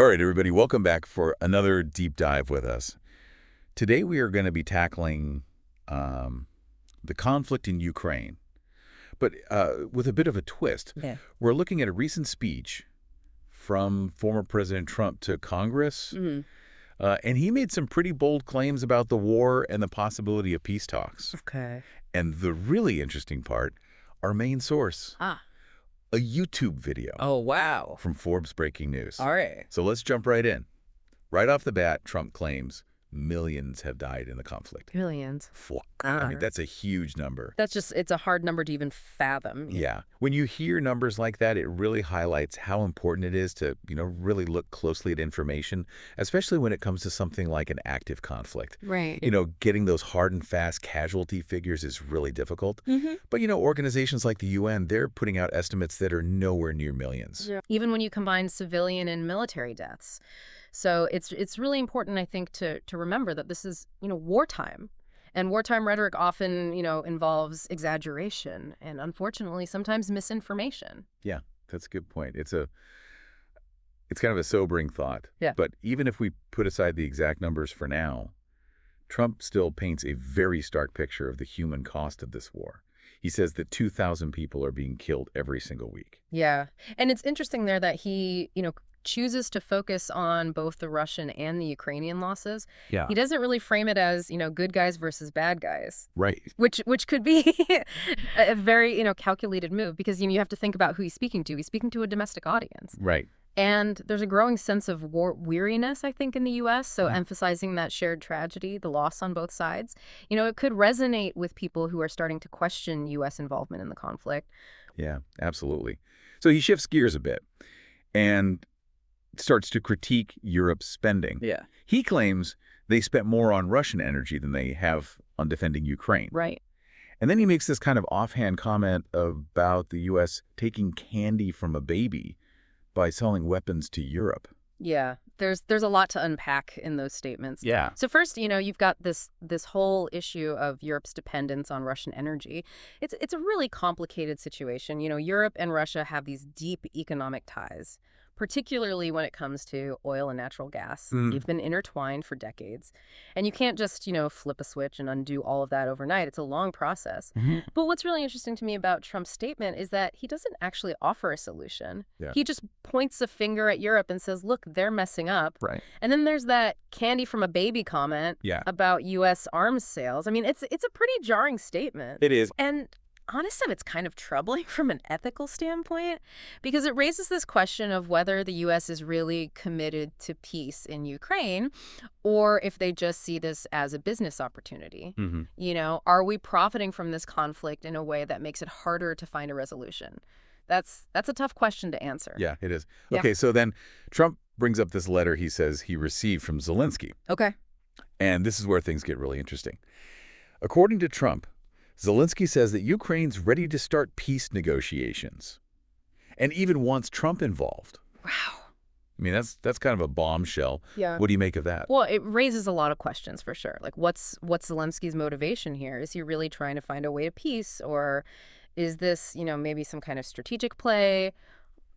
All right, everybody, welcome back for another deep dive with us. Today we are going to be tackling the conflict in Ukraine, but with a bit of a twist. Yeah. We're looking at a recent speech from former President Trump to Congress, and he made some pretty bold claims about the war and the possibility of peace talks. Okay. And the really interesting part, our main source, Ah. a YouTube video Oh, wow. from Forbes Breaking News. All right. So let's jump right in. Right off the bat, Trump claims millions have died in the conflict. Millions. I mean, that's a huge number. That's just, it's a hard number to even fathom. Yeah. When you hear numbers like that, it really highlights how important it is to, really look closely at information, especially when it comes to something like an active conflict. Right. Getting those hard and fast casualty figures is really difficult. But, organizations like the UN, they're putting out estimates that are nowhere near millions. Yeah. Even when you combine civilian and military deaths. So it's really important, I think, to remember that this is, wartime. And wartime rhetoric often, involves exaggeration and, unfortunately, sometimes misinformation. Yeah, that's a good point. It's kind of a sobering thought. Yeah. But even if we put aside the exact numbers for now, Trump still paints a very stark picture of the human cost of this war. He says that 2,000 people are being killed every single week. Yeah. And it's interesting there that he, chooses to focus on both the Russian and the Ukrainian losses. Yeah. He doesn't really frame it as, good guys versus bad guys. Right. Which could be a very, calculated move because, you have to think about who he's speaking to. He's speaking to a domestic audience. Right. And there's a growing sense of war weariness, I think, in the U.S., so emphasizing that shared tragedy, the loss on both sides. It could resonate with people who are starting to question U.S. involvement in the conflict. Yeah, absolutely. So he shifts gears a bit and starts to critique Europe's spending. Yeah. He claims they spent more on Russian energy than they have on defending Ukraine. Right. And then he makes this kind of offhand comment about the U.S. taking candy from a baby by selling weapons to Europe. Yeah, there's a lot to unpack in those statements. Yeah. So first, you've got this whole issue of Europe's dependence on Russian energy. It's a really complicated situation. Europe and Russia have these deep economic ties, particularly when it comes to oil and natural gas. They've been intertwined for decades. And you can't just, flip a switch and undo all of that overnight. It's a long process. But what's really interesting to me about Trump's statement is that he doesn't actually offer a solution. Yeah. He just points a finger at Europe and says, look, they're messing up. Right. And then there's that candy from a baby comment about U.S. arms sales. I mean, it's a pretty jarring statement. It is. And honestly, it's kind of troubling from an ethical standpoint because it raises this question of whether the U.S. is really committed to peace in Ukraine or if they just see this as a business opportunity. Are we profiting from this conflict in a way that makes it harder to find a resolution? That's a tough question to answer. Yeah, it is. Yeah. Okay, so then Trump brings up this letter he says he received from Zelensky. Okay. And this is where things get really interesting. According to Trump, Zelensky says that Ukraine's ready to start peace negotiations and even wants Trump involved. Wow. I mean, that's kind of a bombshell. Yeah. What do you make of that? Well, it raises a lot of questions for sure. Like, what's Zelensky's motivation here? Is he really trying to find a way to peace, or is this, maybe some kind of strategic play?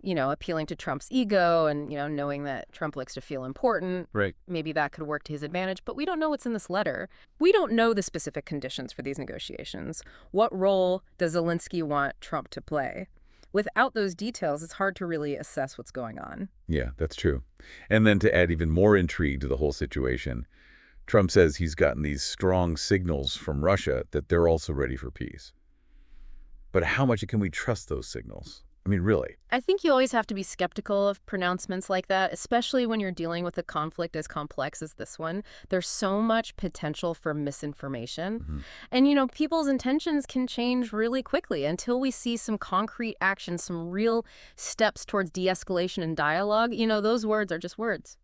Appealing to Trump's ego and, knowing that Trump likes to feel important. Right. Maybe that could work to his advantage, but we don't know what's in this letter. We don't know the specific conditions for these negotiations. What role does Zelensky want Trump to play? Without those details, it's hard to really assess what's going on. Yeah, that's true. And then to add even more intrigue to the whole situation, Trump says he's gotten these strong signals from Russia that they're also ready for peace. But how much can we trust those signals? I mean, really? I think you always have to be skeptical of pronouncements like that, especially when you're dealing with a conflict as complex as this one. There's so much potential for misinformation. And, people's intentions can change really quickly until we see some concrete action, some real steps towards de-escalation and dialogue. Those words are just words.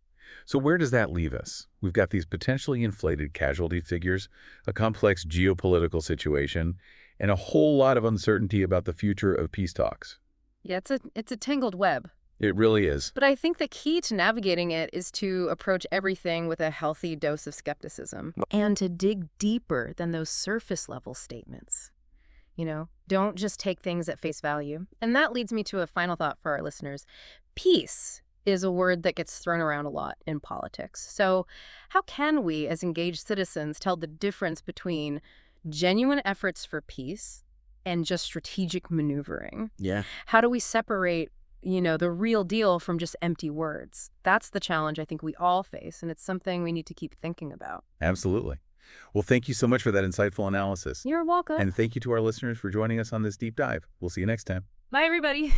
So where does that leave us? We've got these potentially inflated casualty figures, a complex geopolitical situation, and a whole lot of uncertainty about the future of peace talks. Yeah, it's a tangled web. It really is. But I think the key to navigating it is to approach everything with a healthy dose of skepticism and to dig deeper than those surface level statements. Don't just take things at face value. And that leads me to a final thought for our listeners. Peace is a word that gets thrown around a lot in politics. So how can we, as engaged citizens, tell the difference between genuine efforts for peace and just strategic maneuvering? Yeah. How do we separate, the real deal from just empty words? That's the challenge I think we all face, and it's something we need to keep thinking about. Absolutely. Well, thank you so much for that insightful analysis. You're welcome. And thank you to our listeners for joining us on this deep dive. We'll see you next time. Bye, everybody.